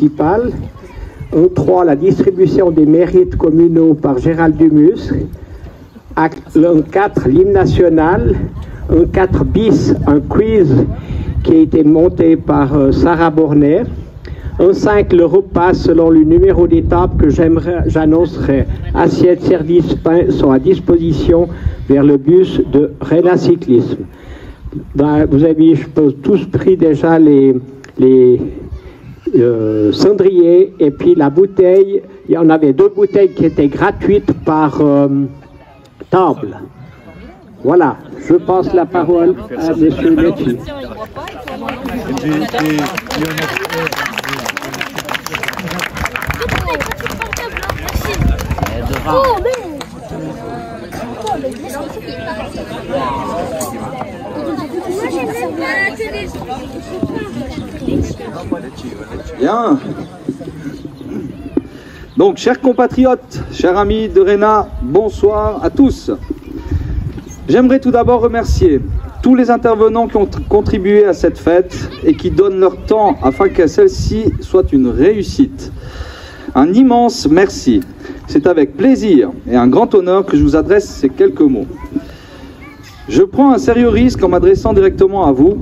municipal. Un 3, la distribution des mérites communaux par Gérald Dumus. Un 4, l'hymne national. Un 4 bis, un quiz qui a été monté par Sarah Borner. Un 5, le repas selon le numéro d'étape que j'annoncerai. Assiette, service, pain sont à disposition vers le bus de Réna Cyclisme. Vous avez, je pense, tous pris déjà les cendriers et puis la bouteille. Il y en avait 2 bouteilles qui étaient gratuites par table. Voilà, je passe la parole à M. Letty. Bien. Donc, chers compatriotes, chers amis de Réna, bonsoir à tous. J'aimerais tout d'abord remercier tous les intervenants qui ont contribué à cette fête et qui donnent leur temps afin que celle-ci soit une réussite. Un immense merci. C'est avec plaisir et un grand honneur que je vous adresse ces quelques mots. Je prends un sérieux risque en m'adressant directement à vous,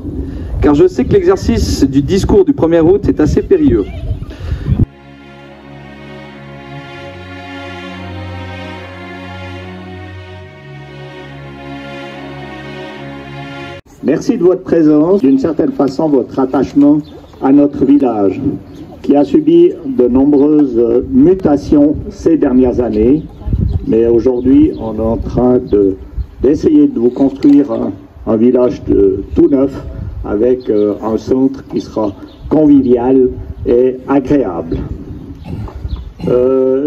car je sais que l'exercice du discours du 1er août est assez périlleux. Merci de votre présence, d'une certaine façon votre attachement à notre village, qui a subi de nombreuses mutations ces dernières années, mais aujourd'hui on est en train d'essayer de vous construire un village tout neuf, avec un centre qui sera convivial et agréable.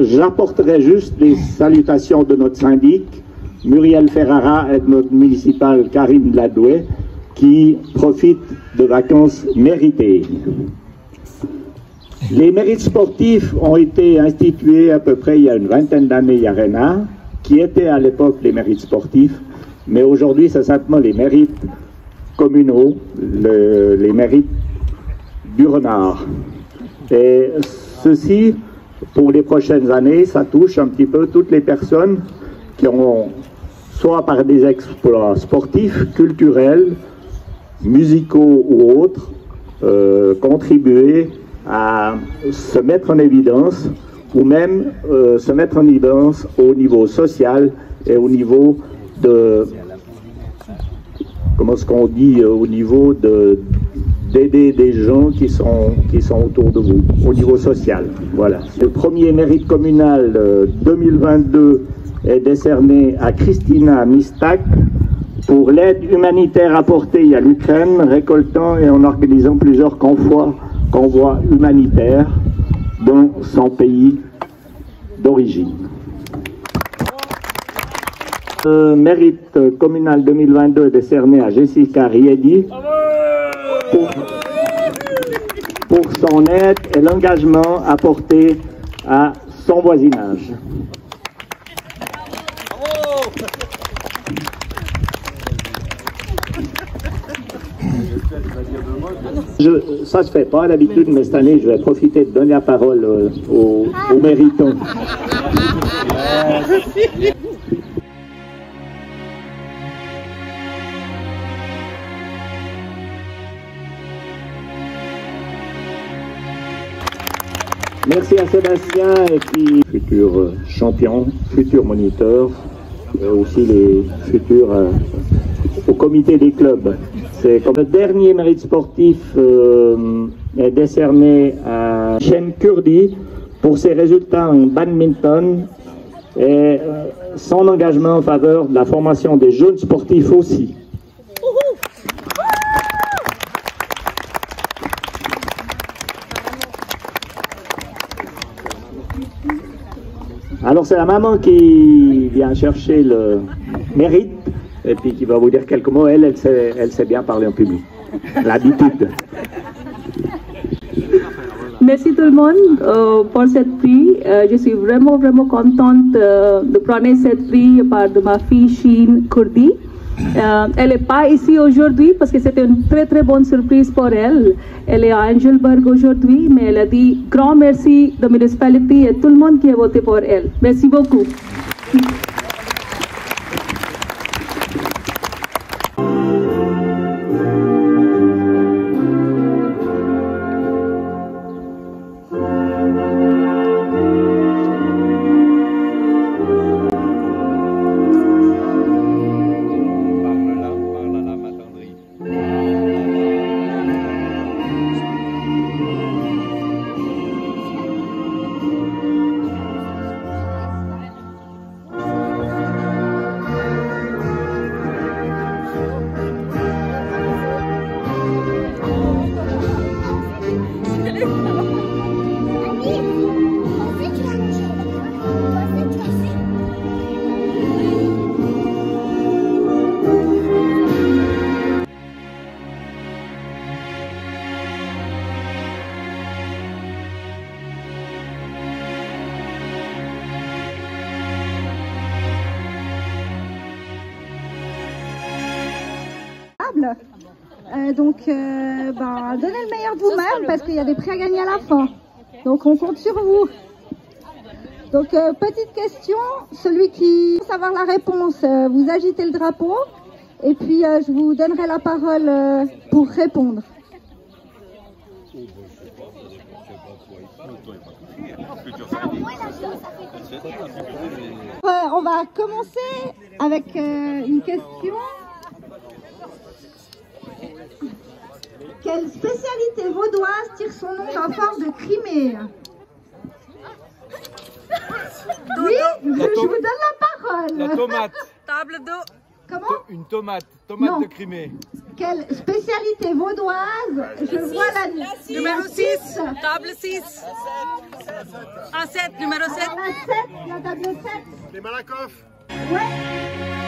J'apporterai juste les salutations de notre syndic, Muriel Ferrara, et de notre municipale Karine Ladoué, qui profitent de vacances méritées. Les mérites sportifs ont été institués à peu près il y a une vingtaine d'années à Réna, qui étaient à l'époque les mérites sportifs, mais aujourd'hui c'est simplement les mérites communaux, les mérites du renard. Et ceci, pour les prochaines années, ça touche un petit peu toutes les personnes qui ont, soit par des exploits sportifs, culturels, musicaux ou autres, contribué à se mettre en évidence, ou même se mettre en évidence au niveau social et au niveau de, comment est-ce qu'on dit, au niveau d'aider des gens qui sont autour de vous, au niveau social. Voilà. Le premier mérite communal 2022 est décerné à Christina Mistak pour l'aide humanitaire apportée à l'Ukraine, récoltant et en organisant plusieurs convois humanitaires dans son pays d'origine. Le mérite communal 2022 est décerné à Jessica Riedi pour son aide et l'engagement apporté à son voisinage. Ça se fait pas d'habitude, mais cette année, je vais profiter de donner la parole aux méritants. Merci à Sébastien et puis futur champion, futur moniteur, et aussi les futurs au comité des clubs. C'est comme le dernier mérite sportif est décerné à Shem Kurdi pour ses résultats en badminton et son engagement en faveur de la formation des jeunes sportifs aussi. Alors c'est la maman qui vient chercher le mérite et puis qui va vous dire quelques mots. Elle sait bien parler en public. L'habitude. Merci tout le monde pour cette prix. Je suis vraiment contente de prendre cette prix par de ma fille Sheen Kurdi. Elle n'est pas ici aujourd'hui parce que c'était une très très bonne surprise pour elle. Elle est à Angelberg aujourd'hui, mais elle a dit grand merci de la municipalité et tout le monde qui a voté pour elle. Merci beaucoup. Donnez le meilleur de vous-même parce qu'il y a des prix à gagner à la fin. Donc on compte sur vous. Donc petite question, celui qui veut savoir la réponse, vous agitez le drapeau et puis je vous donnerai la parole pour répondre. On va commencer avec une question. Quelle spécialité vaudoise tire son nom d'un fort de Crimée? Oui, je vous donne la parole. La tomate. Table d'eau. Comment? Une tomate de Crimée. Quelle spécialité vaudoise? Je vois la Numéro 6. Table 6. Un 7, numéro 7. La 7, la table 7. Les Malakoff. Ouais.